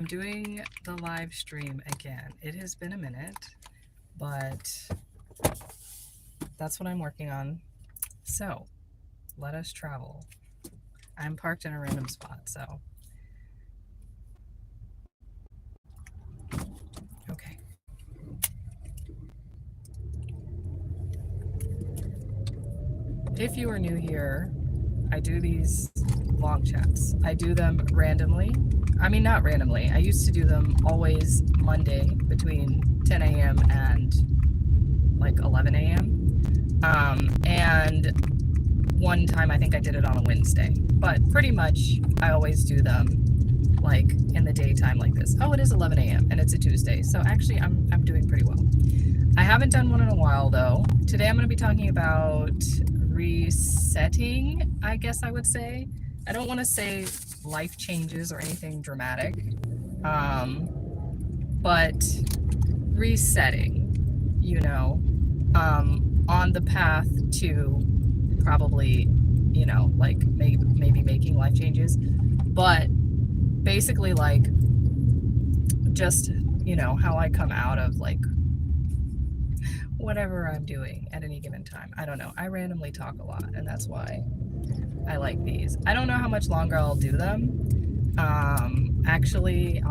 I'm doing the live stream again. It has been a minute, but that's what I'm working on. So let us travel. I'm parked in a random spot, so. Okay. If you are new here, I do these long chats. I do them randomly. I mean, not randomly. I used to do them always Monday between 10 a.m. and like 11 a.m. And one time I think I did it on a Wednesday. But pretty much I always do them like in the daytime like this. Oh, it is 11 a.m. and it's a Tuesday. So actually I'm doing pretty well. I haven't done one in a while though. Today I'm going to be talking about resetting, I guess I would say. I don't want to say life changes or anything dramatic, but resetting, you know, on the path to probably, you know, like maybe making life changes, but basically like just, you know, how I come out of like whatever I'm doing at any given time. I don't know. I randomly talk a lot, and that's why I like these. I don't know how much longer I'll do them. Actually,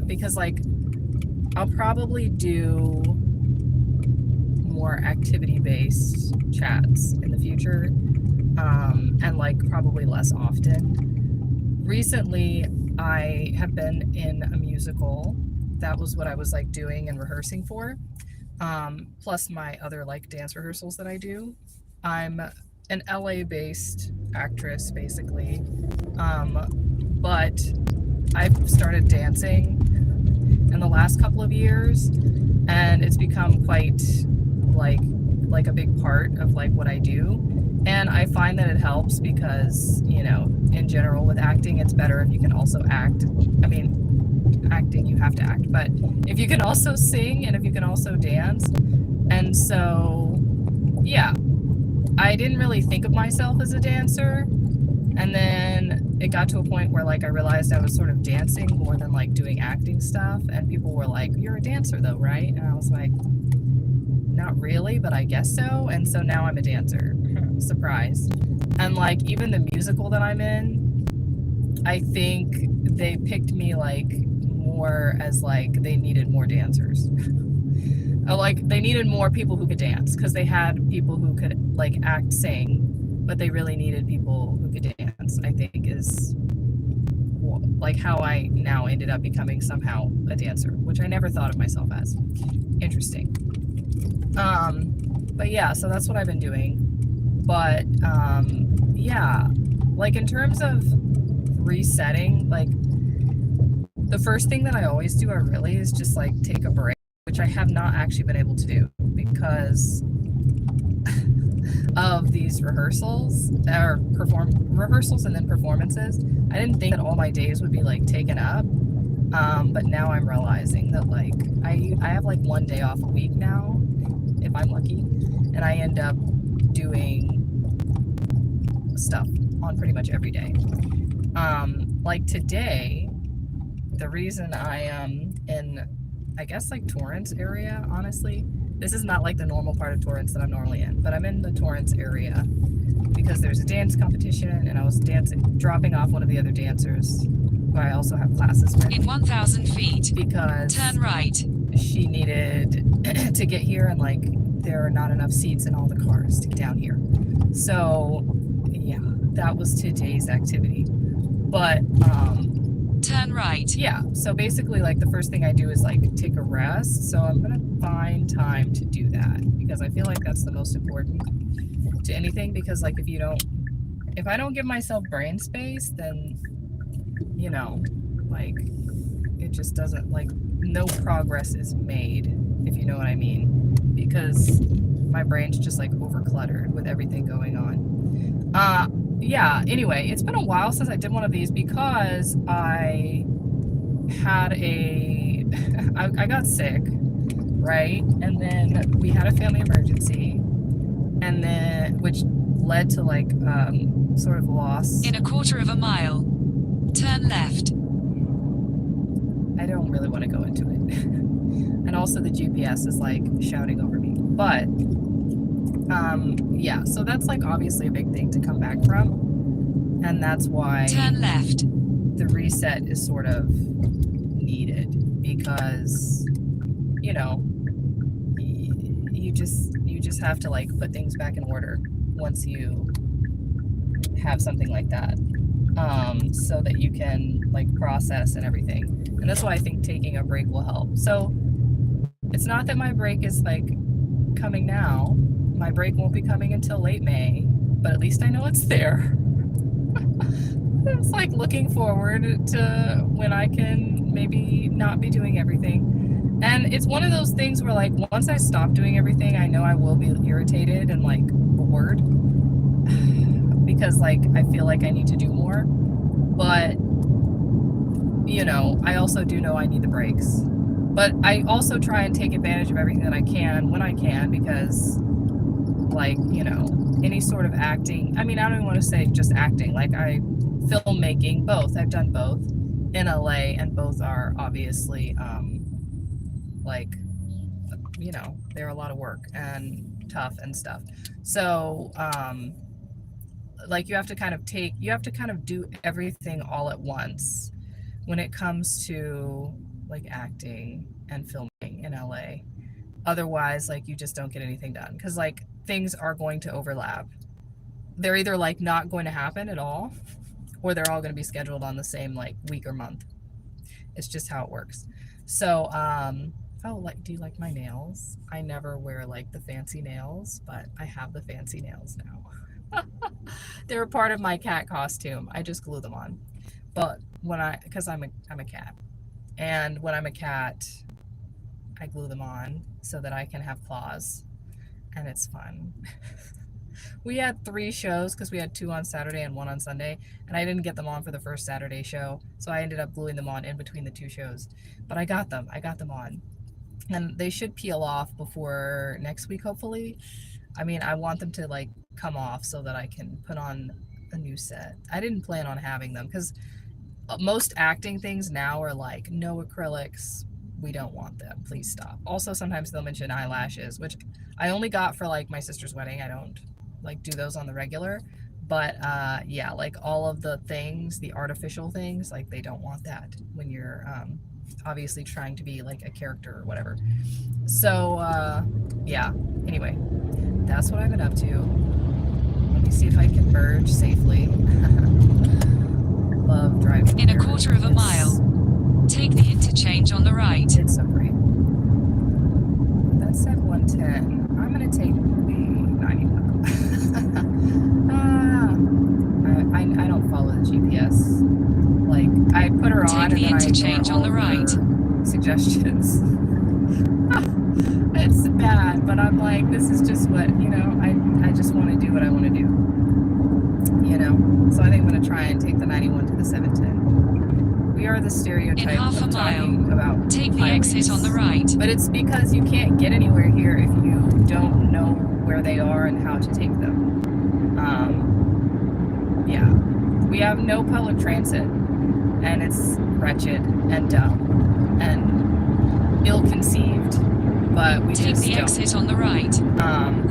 because like I'll probably do more activity-based chats in the future, and like probably less often. Recently, I have been in a musical. That was what I was like doing and rehearsing for. Plus my other like dance rehearsals that I do. I'm an LA-based actress basically, but I've started dancing in the last couple of years, and it's become quite like a big part of like what I do. And I find that it helps because, you know, in general with acting, it's better if you can also act. I mean, acting, you have to act, but if you can also sing and if you can also dance. And so, yeah, I didn't really think of myself as a dancer. And then it got to a point where like I realized I was sort of dancing more than like doing acting stuff. And people were like, "You're a dancer though, right?" And I was like, "Not really, but I guess so." And so now I'm a dancer. Surprise. And like even the musical that I'm in, I think they picked me like more as like they needed more dancers. Like they needed more people who could dance because they had people who could like act, sing, but they really needed people who could dance, I think is like how I now ended up becoming somehow a dancer, which I never thought of myself as. Interesting. But yeah, so that's what I've been doing. But yeah, like in terms of resetting, like the first thing that I always do, really, is just like take a break, which I have not actually been able to do because of these rehearsals or rehearsals and then performances. I didn't think that all my days would be like taken up, but now I'm realizing that like I have like one day off a week now, if I'm lucky, and I end up doing stuff on pretty much every day. Like today, the reason I am in, I guess like Torrance area, honestly, this is not like the normal part of Torrance that I'm normally in, but I'm in the Torrance area because there's a dance competition and I was dropping off one of the other dancers who I also have classes with. In 1,000 feet, because turn right. She needed to get here and like there are not enough seats in all the cars to get down here. So yeah, that was today's activity. But turn right. Yeah, so basically like the first thing I do is like take a rest. So I'm gonna find time to do that because I feel like that's the most important to anything, because like if I don't give myself brain space, then you know, like it just doesn't, like no progress is made, if you know what I mean, because my brain's just like over cluttered with everything going on. Yeah, anyway, it's been a while since I did one of these because I had I got sick, right? And then we had a family emergency, and then which led to like sort of loss. In a quarter of a mile, turn left. I don't really want to go into it. And also the GPS is like shouting over me. But yeah, so that's like obviously a big thing to come back from. And that's why Turn left. the reset is sort of needed, because, you know, you just have to like put things back in order once you have something like that, so that you can like process and everything. And that's why I think taking a break will help. So it's not that my break is like coming now. My break won't be coming until late May, but at least I know it's there. It's like looking forward to when I can maybe not be doing everything. And it's one of those things where like once I stop doing everything, I know I will be irritated and like bored, because like I feel like I need to do more. But you know, I also do know I need the breaks. But I also try and take advantage of everything that I can when I can, because like, you know, any sort of acting, I mean, I don't even want to say just acting, like filmmaking, both. I've done both in LA, and both are obviously like, you know, they're a lot of work and tough and stuff. So like you have to kind of do everything all at once when it comes to like acting and filming in LA. Otherwise, like, you just don't get anything done, because like things are going to overlap. They're either like not going to happen at all, or they're all going to be scheduled on the same like week or month. It's just how it works. So oh, like, do you like my nails? I never wear like the fancy nails, but I have the fancy nails now. They're a part of my cat costume. I just glue them on. But because I'm a cat, and when I'm a cat, I glue them on so that I can have claws, and it's fun. We had 3 shows because we had 2 on Saturday and 1 on Sunday, and I didn't get them on for the first Saturday show, so I ended up gluing them on in between the 2 shows. But I got them on, and they should peel off before next week, hopefully. I mean, I want them to like come off so that I can put on a new set. I didn't plan on having them because most acting things now are like, no acrylics, we don't want them, please stop. Also, sometimes they'll mention eyelashes, which I only got for like my sister's wedding. I don't like do those on the regular, but yeah, like all of the things, the artificial things, like they don't want that when you're obviously trying to be like a character or whatever. So yeah, anyway, that's what I've been up to. Let me see if I can merge safely. Love driving In here. a quarter of a mile, take the interchange on the right. It's so great. That said 110. I'm gonna take the 91. I don't follow the GPS. Like, I put her on Take the and then interchange I on the ignore all right. of her suggestions. It's bad, but I'm like, this is just what, you know, I just want to do what I want to do. You know? So I think I'm going to try and take the 91 to the 710. We are the stereotype In half a of talking mile, about take the highways. exit on the right. But it's because you can't get anywhere here if you don't know where they are and how to take them. Yeah. We have no public transit, and it's wretched and dumb and ill-conceived, but we Take just the don't. exit on the right.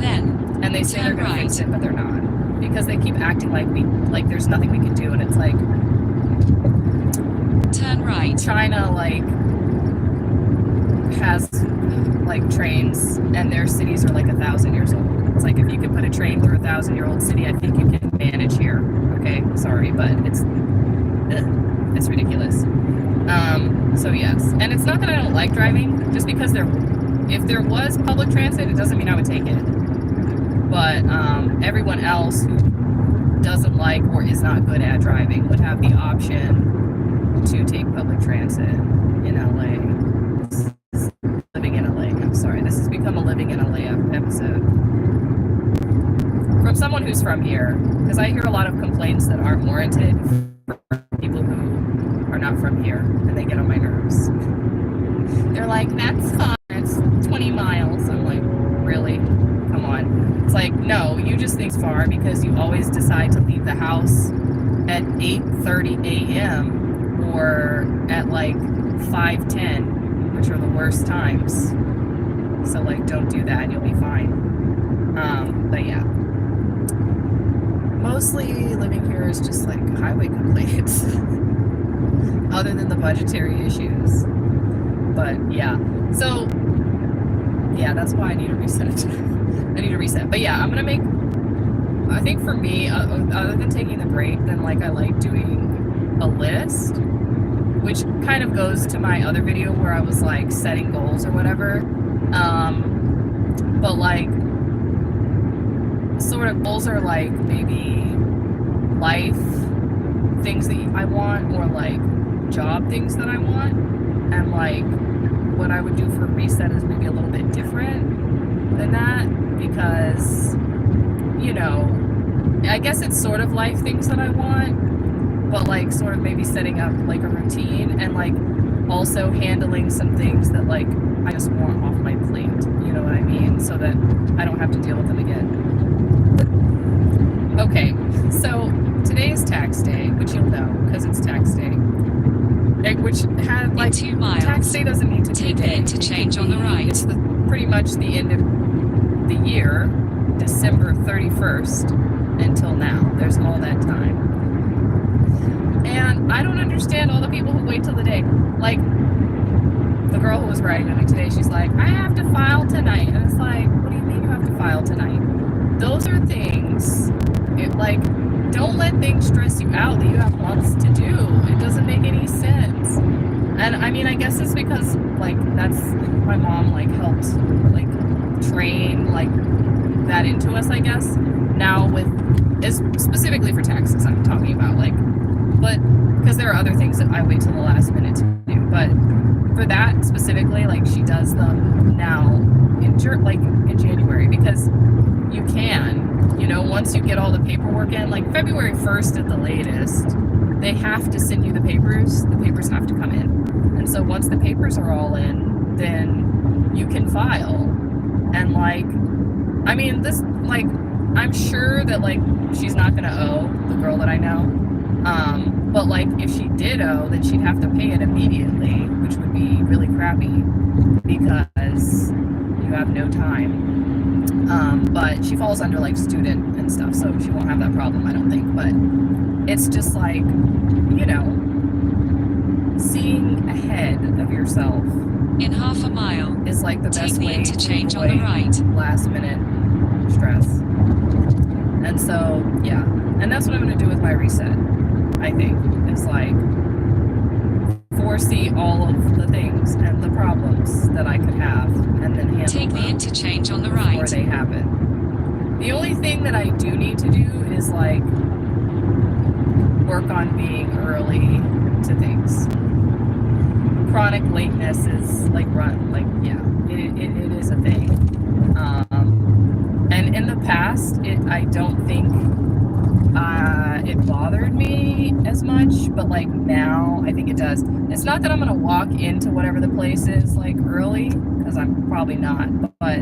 Then, And they say they're turn going to fix right. it, but they're not, because they keep acting like there's nothing we can do, and it's like Turn right. China like has like trains, and their cities are like 1,000 years old. It's like, if you could put a train through a 1,000-year-old city, I think you can manage here. Okay, sorry, but it's ridiculous. So yes, and it's not that I don't like driving, just because if there was public transit, it doesn't mean I would take it. But everyone else who doesn't like or is not good at driving would have the option to take public transit in LA. Living in LA. I'm sorry, this has become a living in LA episode. From someone who's from here, because I hear a lot of complaints that aren't warranted from people who are not from here, and they get on my nerves. They're like, that's fine, it's 20 miles. I'm like, really? Come on. It's like, no, you just think it's far because you always decide to leave the house at 8:30 a.m. or at like 5:10, which are the worst times. So like, don't do that and you'll be fine. But yeah, mostly living here is just like highway complaints, other than the budgetary issues. But yeah, so yeah, that's why I need a reset. I need a reset. But yeah, I'm gonna make, I think for me, other than taking the break, then like I like doing a list, which kind of goes to my other video where I was like setting goals or whatever. But like, sort of goals are like maybe life things that I want, or like job things that I want, and like what I would do for reset is maybe a little bit different than that, because, you know, I guess it's sort of life things that I want, but like sort of maybe setting up like a routine, and like also handling some things that like I just want off my plate, you know what I mean, so that I don't have to deal with them again. Okay, so today is tax day, which you'll know because it's tax day. Which had like, 2 miles. Tax day doesn't need to Take be the day. interchange on the right. It's pretty much the end of the year, December 31st until now. There's all that time. And I don't understand all the people who wait till the day. Like, the girl who was writing to me today, she's like, I have to file tonight. And it's like, what do you mean you have to file tonight? Those are things, like, don't let things stress you out that you have months to do. It doesn't make any sense. And I mean, I guess it's because, like, that's, my mom, like, helped, like, train, like, that into us, I guess. Now with, specifically for taxes I'm talking about, like, but, because there are other things that I wait till the last minute to do, but for that specifically, like, she does them now in January, because you can, you know, once you get all the paperwork in, like February 1st at the latest, they have to send you the papers have to come in. And so once the papers are all in, then you can file. And like, I mean, this, like, I'm sure that like she's not gonna owe, the girl that I know. But like if she did owe, then she'd have to pay it immediately, which would be really crappy because you have no time. But she falls under like student and stuff, so she won't have that problem, I don't think. But it's just like, you know, seeing ahead of yourself In half a mile, is like the take best the way interchange to on the avoid right. last minute stress. And so, yeah, and that's what I'm gonna do with my reset, I think. It's like, foresee all of the things and the problems that I could have, and then handle Take the them interchange on the before right. they happen. The only thing that I do need to do is like work on being early to things. Chronic lateness is like it is a thing. And in the past, I don't think it bothered me as much, but like now I think it does. It's not that I'm gonna walk into whatever the place is like early, because I'm probably not, but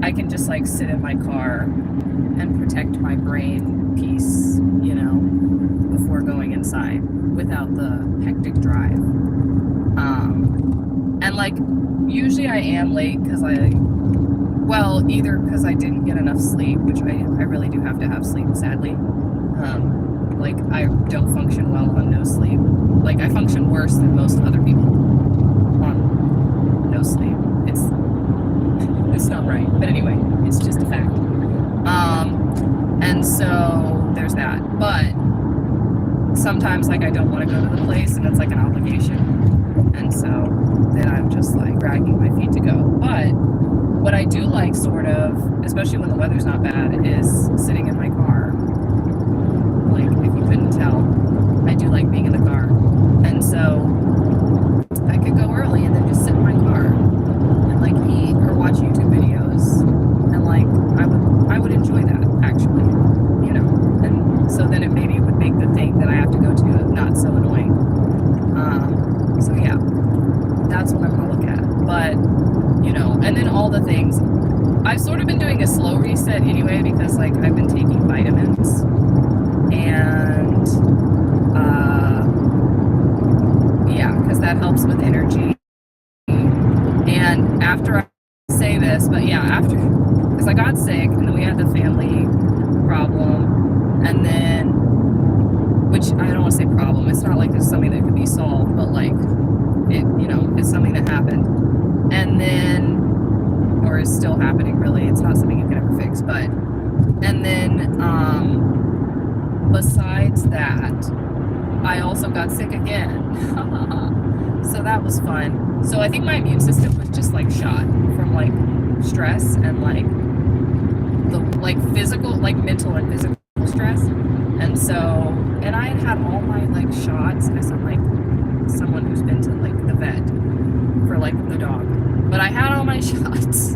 I can just like sit in my car and protect my brain peace, you know, before going inside without the hectic drive. And like usually I am late because either because I didn't get enough sleep, which I really do have to have sleep, sadly. Like I don't function well on no sleep. Like I function worse than most other people on no sleep. It's not right, but anyway, it's just a fact. And so there's that. But sometimes like I don't want to go to the place, and it's like an obligation, and so then I'm just like dragging my feet to go. But what I do like, sort of, especially when the weather's not bad, is sitting in my car. Like, if you couldn't tell, I do like being in the car. And so I could go early and then just sit in my car and like eat or watch YouTube videos. And like, I would enjoy that, actually, you know. And so then it maybe would make the thing that I have to go to not so annoying. So yeah, that's what I'm gonna look at. But, you know, and then all the things, I've sort of been doing a slow reset anyway, because like I've been taking vitamins, and yeah, because that helps with energy. And after I say this, but yeah, after, because I got sick and then we had the family problem, and then, which I don't want to say problem, it's not like there's something that could be solved, but like it, you know, it's something that happened, and then, or is still happening really, it's not something you can ever fix, but, and then besides that, I also got sick again. So that was fun. So I think my immune system was just like shot from like stress and like the like physical, like mental and physical stress. And so, and I had all my like shots. I sound like someone who's been to like the vet for like the dog, but I had all my shots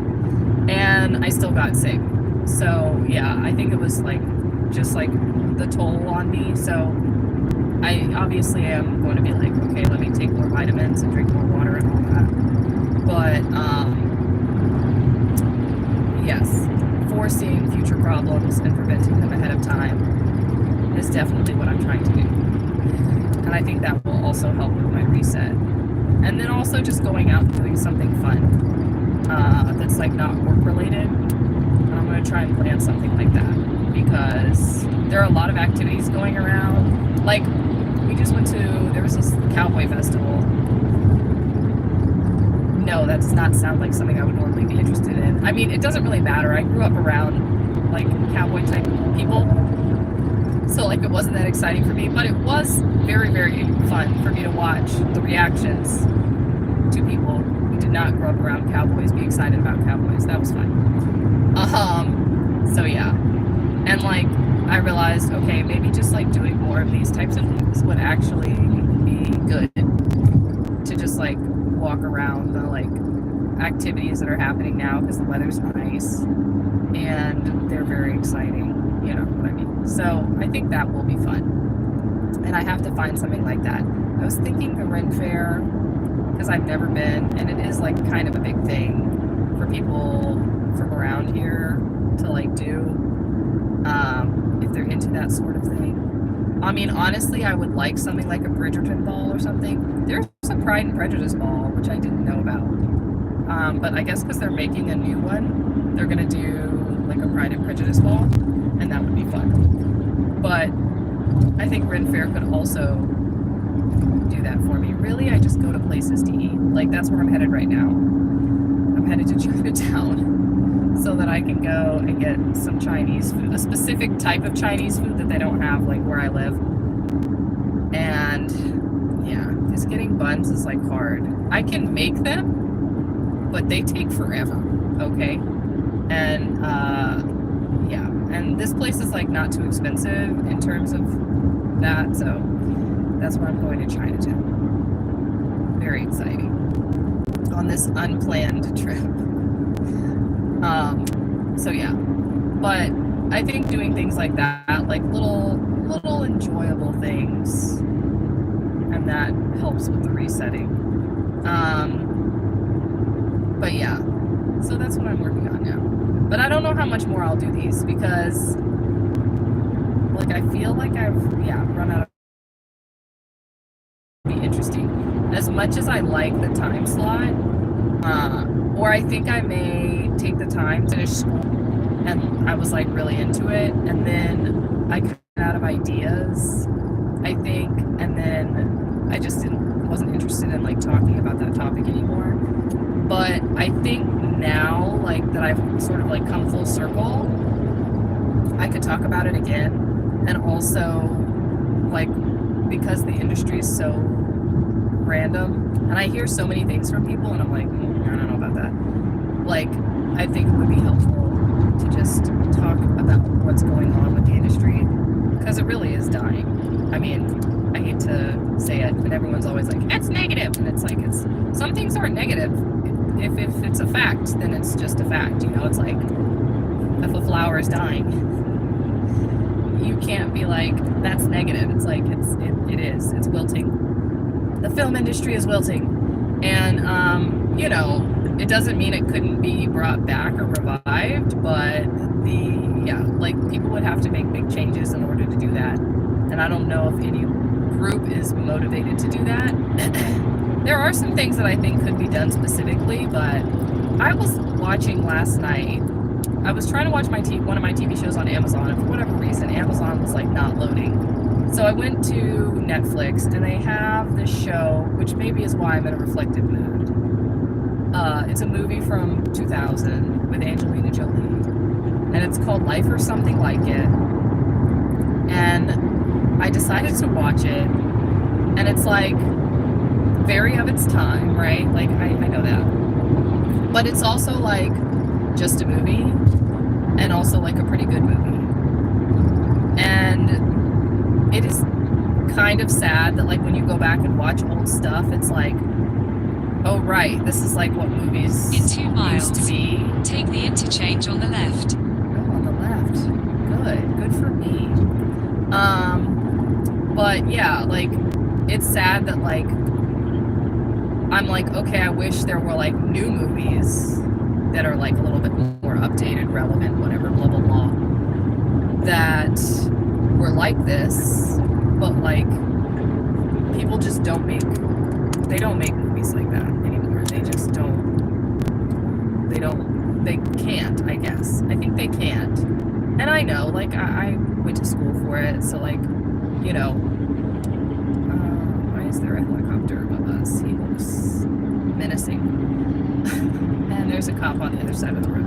and I still got sick. So yeah, I think it was like just like the toll on me. So I obviously am going to be like, okay, let me take more vitamins and drink more water and all that. But yes, foreseeing future problems and preventing them ahead of time is definitely what I'm trying to do. And I think that will also help with my reset. And then also just going out and doing something fun that's like not work related. I'm going to try and plan something like that, because there are a lot of activities going around. Like, we just went to, there was this cowboy festival. No, that does not sound like something I would normally be interested in. I mean, it doesn't really matter. I grew up around, like, cowboy type people. So, like, it wasn't that exciting for me. But it was very, very fun for me to watch the reactions to people who did not grow up around cowboys be excited about cowboys. That was fun. So, yeah. And, like, I realized, okay, maybe just like doing more of these types of things would actually be good, to just like walk around the like activities that are happening now, because the weather's nice and they're very exciting, you know what I mean? So I think that will be fun, and I have to find something like that. I was thinking the Ren Fair, because I've never been, and it is like kind of a big thing for people from around here to like do. If they're into that sort of thing. I mean, honestly, I would like something like a Bridgerton ball or something. There's a Pride and Prejudice ball, which I didn't know about. But I guess because they're making a new one, they're going to do like a Pride and Prejudice ball, and that would be fun. But I think Ren Fair could also do that for me. Really, I just go to places to eat. Like, that's where I'm headed right now. I'm headed to Chinatown, so that I can go and get some Chinese food, a specific type of Chinese food that they don't have like where I live. And yeah, because getting buns is like hard. I can make them, but they take forever, okay? And yeah, and this place is like not too expensive in terms of that, so that's where I'm going to Chinatown. Very exciting. On this unplanned trip. So yeah, but I think doing things like that, like little enjoyable things, and that helps with the resetting. But yeah, so that's what I'm working on now. But I don't know how much more I'll do these, because like I feel like I've run out of be interesting. As much as I like the time slot, or I think I may take the time to finish school, and I was like really into it, and then I got out of ideas, I think, and then I just wasn't interested in like talking about that topic anymore. But I think now, like that I've sort of like come full circle, I could talk about it again. And also, like, because the industry is so random, and I hear so many things from people, and I'm like, I don't know about that. Like, I think it would be helpful to just talk about what's going on with the industry, because it really is dying. I mean, I hate to say it, but everyone's always like, it's negative, and it's like, some things aren't negative. If it's a fact, then it's just a fact, you know. It's like, if a flower is dying, you can't be like, that's negative. It's like, it is, it's wilting. The film industry is wilting, and you know, it doesn't mean it couldn't be brought back or revived, but like people would have to make big changes in order to do that, and I don't know if any group is motivated to do that. there are some things that I think could be done specifically, but I was watching last night. I was trying to watch one of my TV shows on Amazon, and for whatever reason, Amazon was like not loading. So I went to Netflix, and they have this show, which maybe is why I'm in a reflective mood. It's a movie from 2000 with Angelina Jolie, and it's called Life or Something Like It. And I decided to watch it, and it's like very of its time, right? Like I know that, but it's also like just a movie, and also like a pretty good movie. And it is kind of sad that like when you go back and watch old stuff, it's like, oh right, this is like what movies In 2 miles, used to be. take the interchange on the left. Oh, on the left. Good for me. But yeah, like it's sad that like I'm like, okay, I wish there were like new movies that are like a little bit more updated, relevant, whatever, blah blah blah, that were like this, but like people just don't make movies like that anymore. They just they can't, I guess. I think they can't. And I know, like I went to school for it, so like, you know, why is there a helicopter above us? He looks menacing. And there's a cop on the other side of the road.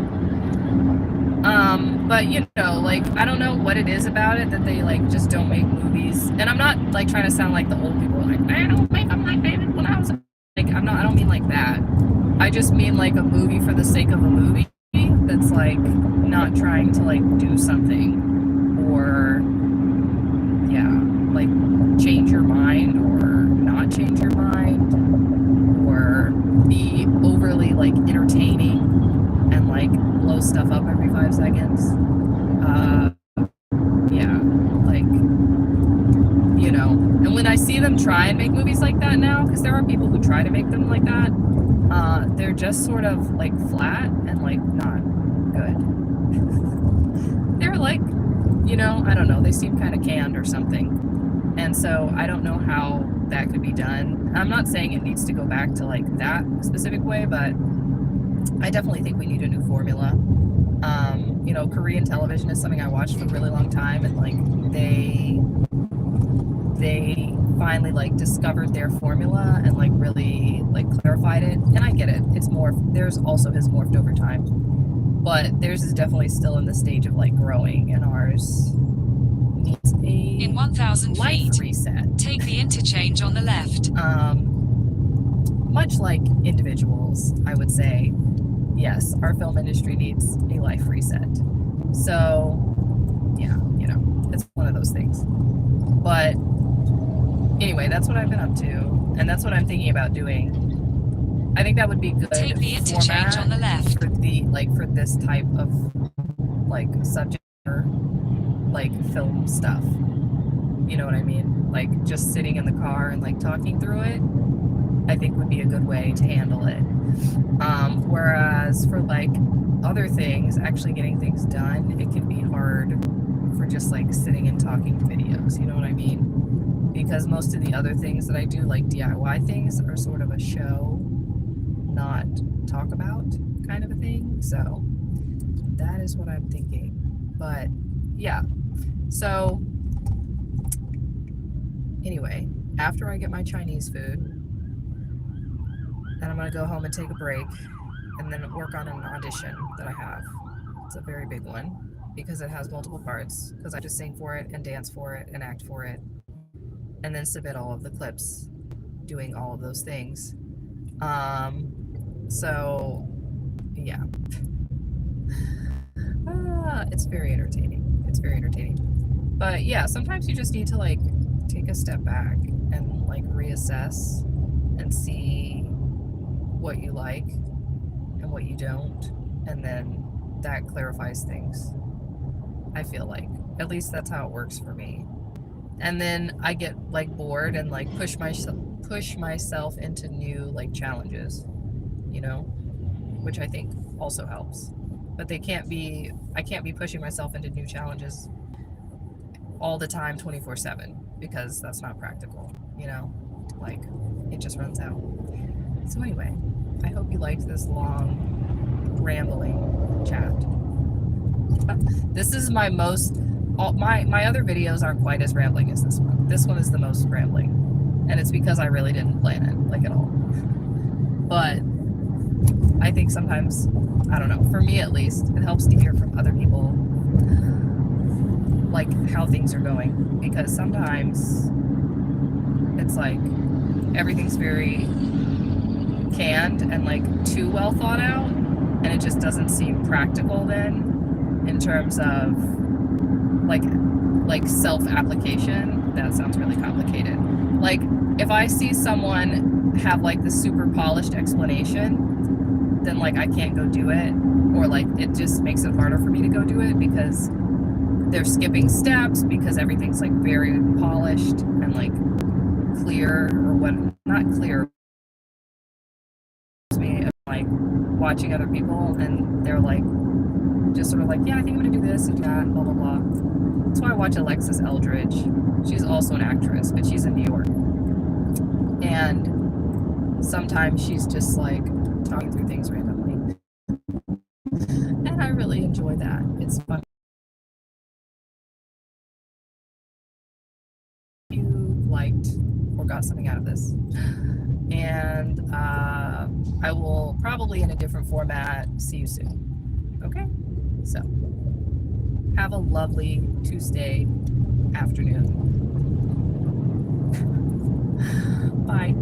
But you know, like I don't know what it is about it that they like just don't make movies. And I'm not like trying to sound like the old people like they don't make them like they did when I was like I don't mean like that. I just mean like a movie for the sake of a movie that's like not trying to like do something or yeah, like change your mind or not change your mind or be overly like entertaining and like blow stuff up every 5 seconds. Yeah, like, you know, and when I see them try and make movies like that now, because there are people who try to make them like that, they're just sort of like flat and like not good. They're like, you know, I don't know, they seem kind of canned or something. And so I don't know how that could be done. I'm not saying it needs to go back to like that specific way, but I definitely think we need a new formula. You know, Korean television is something I watched for a really long time, and like they finally like discovered their formula and like really like clarified it. And I get it. It's more, theirs also has morphed over time, but theirs is definitely still in the stage of like growing, and ours needs a In 1,000 life feet, reset. take the interchange on the left. Much like individuals, I would say, yes, our film industry needs a life reset. So, yeah, you know, it's one of those things. But anyway, that's what I've been up to, and that's what I'm thinking about doing. I think that would be good. Take the interchange on the left. For the like for this type of like subject or like film stuff. You know what I mean? Like just sitting in the car and like talking through it, I think would be a good way to handle it. Whereas for like other things, actually getting things done, it can be hard for just like sitting and talking videos. You know what I mean? Because most of the other things that I do, like DIY things, are sort of a show, not talk about kind of a thing. So that is what I'm thinking. But yeah, so anyway, after I get my Chinese food, then I'm gonna go home and take a break and then work on an audition that I have. It's a very big one because it has multiple parts, because I just sing for it and dance for it and act for it and then submit all of the clips doing all of those things. So yeah. It's very entertaining. It's very entertaining. But yeah, sometimes you just need to like take a step back and like reassess and see what you like and what you don't, and then that clarifies things. I feel like at least that's how it works for me. And then I get like bored and like push myself into new like challenges, you know, which I think also helps. But I can't be pushing myself into new challenges all the time 24/7, because that's not practical, you know. like it just runs out. So anyway, I hope you liked this long rambling chat. This is my most, my other videos aren't quite as rambling as this one. This one is the most rambling, and it's because I really didn't plan it like at all. But I think sometimes, I don't know, for me at least, it helps to hear from other people like how things are going, because sometimes it's like everything's very canned and like too well thought out, and it just doesn't seem practical then in terms of like self-application. That sounds really complicated. Like if I see someone have like the super polished explanation, then like I can't go do it, or like it just makes it harder for me to go do it because they're skipping steps, because everything's like very polished and like clear, or what, not clear, me like watching other people and they're like just sort of like, yeah, I think I'm gonna do this and that, blah blah blah. That's why I watch Alexis Eldridge. She's also an actress, but she's in New York, and sometimes she's just like talking through things randomly, and I really enjoy that. It's fun. If you liked or got something out of this, and I will probably in a different format see you soon. Okay, so have a lovely Tuesday afternoon. Bye.